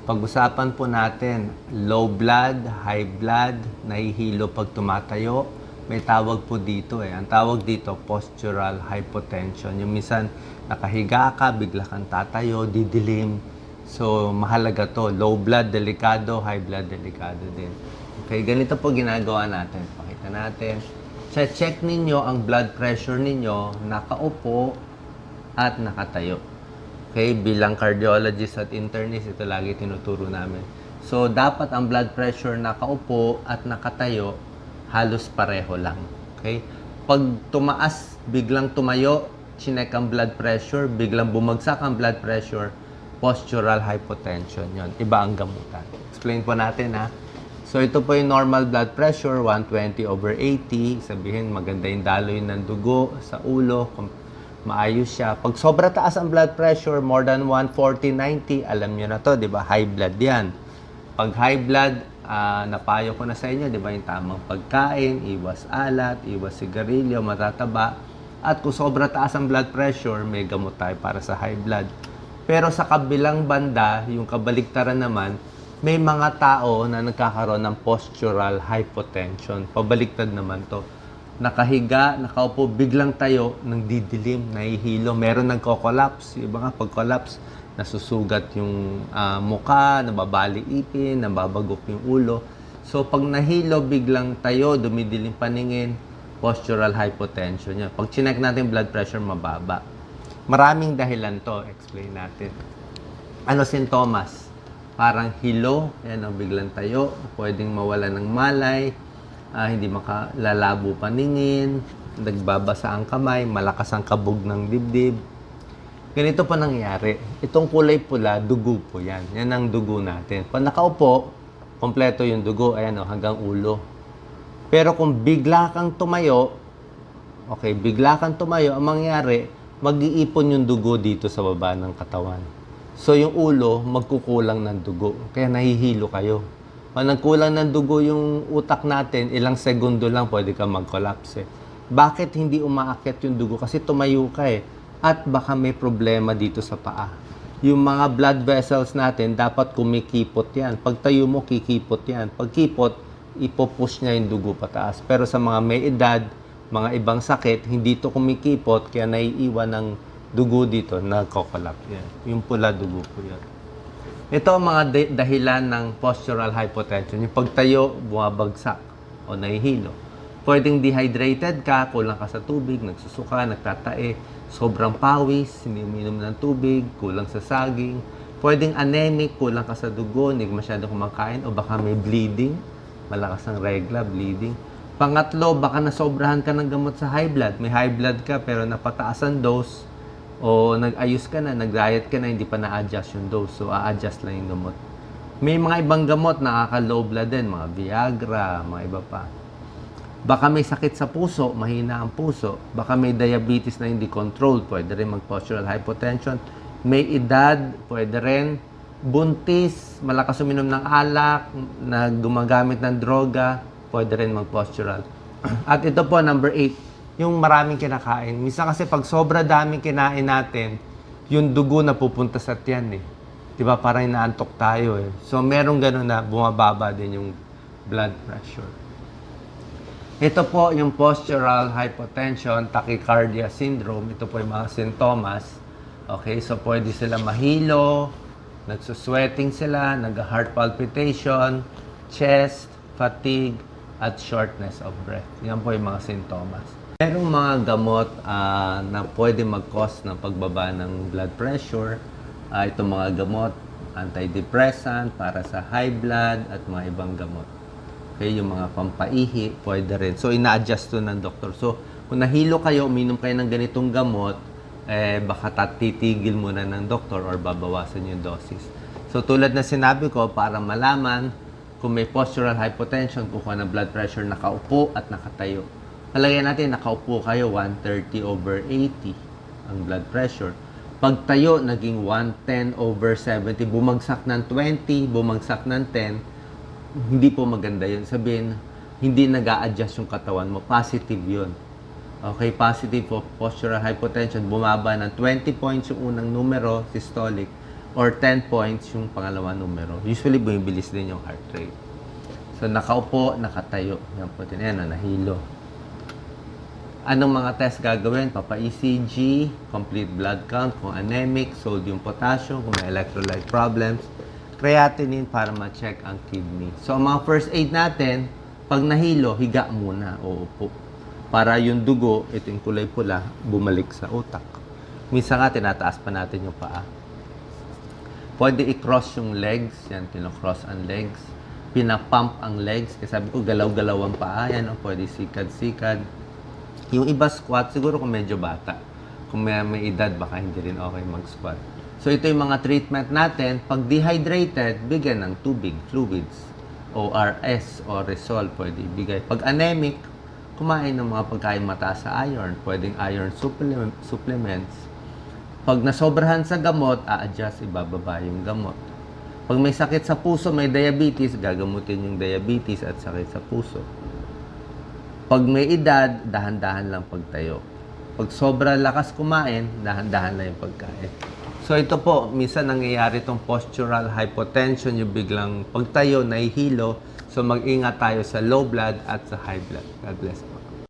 Pag-usapan po natin, low blood, high blood, nahihilo pag tumatayo. May tawag po dito Ang tawag dito, postural hypotension. Yung minsan, nakahiga ka, bigla kang tatayo, didilim. So, mahalaga to. Low blood, delikado. High blood, delikado din. Okay, ganito po ginagawa natin. Pakita natin. Check ninyo ang blood pressure ninyo, nakaupo at nakatayo. Okay, bilang cardiologist at internist, ito lagi tinuturo namin. So, dapat ang blood pressure nakaupo at nakatayo, halos pareho lang. Okay? Pag tumaas, biglang tumayo, chinek ang blood pressure, biglang bumagsak ang blood pressure, postural hypotension yon. Iba ang gamutan. Explain po natin So, ito po yung normal blood pressure, 120/80. Sabihin, maganda yung daloy ng dugo sa ulo, maayos siya. Pag sobra taas ang blood pressure, more than 140/90, alam nyo na to, di ba? High blood yan. Pag high blood, napayo ko na sa inyo, di ba? Yung tamang pagkain, iwas alat, iwas sigarilyo, matataba. At kung sobra taas ang blood pressure, may gamot tayo para sa high blood. Pero sa kabilang banda, yung kabaliktaran naman, may mga tao na nagkakaroon ng postural hypotension. Pabaliktad naman to. Nakahiga, nakaupo, biglang tayo, nang didilim, nahihilo. Meron nagko-collapse. Iba nga, pag-collapse, nasusugat yung muka, nababali ipin, nababagok yung ulo. So, pag nahilo, biglang tayo, dumidilim paningin, postural hypotension yan. Pag chinek natin blood pressure, mababa. Maraming dahilan to. Explain natin. Ano sintomas? Parang hilo, yan ang biglang tayo, pwedeng mawala ng malay, hindi makalalabo paningin, nagbabasa ang kamay, malakas ang kabog ng dibdib. Ganito pa nangyari. Itong kulay pula, dugo po yan. Yan ang dugo natin. Pag nakaupo, kompleto yung dugo, ayan hanggang ulo. Pero kung bigla kang tumayo, bigla kang tumayo, ang mangyari, mag-iipon yung dugo dito sa baba ng katawan. So, yung ulo, magkukulang ng dugo. Kaya nahihilo kayo. Pag nagkulang ng dugo yung utak natin, ilang segundo lang pwede ka mag-collapse. Bakit hindi umaakyat yung dugo? Kasi tumayo ka At baka may problema dito sa paa. Yung mga blood vessels natin, dapat kumikipot yan. Pag tayo mo, kikipot yan. Pag kipot, ipopush niya yung dugo pataas. Pero sa mga may edad, mga ibang sakit, hindi to kumikipot, kaya naiiwan ng dugo dito, nagko-collapse yan. Yung pula dugo po yan. Ito ang mga dahilan ng postural hypotension. Yung pagtayo, bumabagsak o nahihilo. Pwedeng dehydrated ka, kulang ka sa tubig, nagsusuka, nagtatae, sobrang pawis, hindi uminom ng tubig, kulang sa saging. Pwedeng anemic, kulang ka sa dugo, hindi masyadong kumakain, o baka may bleeding, malakas ang regla, bleeding. Pangatlo, baka nasobrahan ka ng gamot sa high blood. May high blood ka pero napataas ang dose, o nag-ayos ka na, nag-diet ka na, hindi pa na-adjust yung dose. So, a-adjust lang yung gamot. May mga ibang gamot, nakaka-low blood din, mga Viagra, mga iba pa. Baka may sakit sa puso, mahina ang puso. Baka may diabetes na hindi controlled, pwede rin mag-postural hypotension. May edad, pwede rin. Buntis, malakas uminom ng alak, na gumagamit ng droga, pwede rin mag-postural. At ito po, number 8. Yung maraming kinakain. Minsan kasi pag sobra daming kinain natin, yung dugo na pupunta sa tiyan Diba? Parang inaantok tayo So, merong gano'n na bumababa din yung blood pressure. Ito po yung postural hypotension, tachycardia syndrome. Ito po yung mga sintomas. Okay, so pwede sila mahilo, nagsusweating sila, nag-heart palpitation, chest, fatigue, at shortness of breath. Yan po yung mga sintomas. Merong mga gamot na pwede mag-cause ng pagbaba ng blood pressure. Itong mga gamot, antidepressant para sa high blood at mga ibang gamot. Okay, yung mga pampaihi, pwede rin. So, ina-adjust to ng doktor. So, kung nahilo kayo, uminom kayo ng ganitong gamot, baka titigil muna ng doktor or babawasan yung dosis. So, tulad na sinabi ko, para malaman kung may postural hypotension, kukuha ng blood pressure, nakaupo at nakatayo. Palagyan natin, nakaupo kayo, 130/80 ang blood pressure. Pag tayo, naging 110/70, bumagsak ng 20, bumagsak ng 10, hindi po maganda yun. Sabihin, hindi nag-a-adjust yung katawan mo. Positive yun. Okay, positive po, postural hypotension, bumaba ng 20 points yung unang numero, systolic. or 10 points yung pangalawa numero. Usually, bumibilis din yung heart rate. So, nakaupo, nakatayo. Yan po din. Ayan, nahilo. Anong mga test gagawin? Papa-ECG, complete blood count, kung anemic, sodium, potassium, kung may electrolyte problems, creatinine para ma-check ang kidney. So, ang mga first aid natin, pag nahilo, higa muna o upo. Para yung dugo, ito yung kulay pula, bumalik sa utak. Minsan nga, tinataas pa natin yung paa. Pwede i-cross yung legs. Yan, kinocross ang legs. Pinapump ang legs. Kasi sabi ko, galaw-galaw ang paa. Yan, pwede sikad-sikad. Yung iba squat, siguro kung medyo bata. Kung may edad, baka hindi rin okay mag-squat. So, ito yung mga treatment natin. Pag dehydrated, bigyan ng tubig, fluids. ORS o Resol, pwede ibigay. Pag anemic, kumain ng mga pagkain mataas sa iron. Pwedeng iron supplements. Pag nasobrahan sa gamot, a-adjust, ibababa yung gamot. Pag may sakit sa puso, may diabetes, gagamutin yung diabetes at sakit sa puso. Pag may edad, dahan-dahan lang pagtayo. Pag sobra lakas kumain, dahan-dahan lang yung pagkain. So ito po, minsan nangyayari itong postural hypotension, yung biglang pagtayo, nahihilo. So mag-ingat tayo sa low blood at sa high blood. God bless po.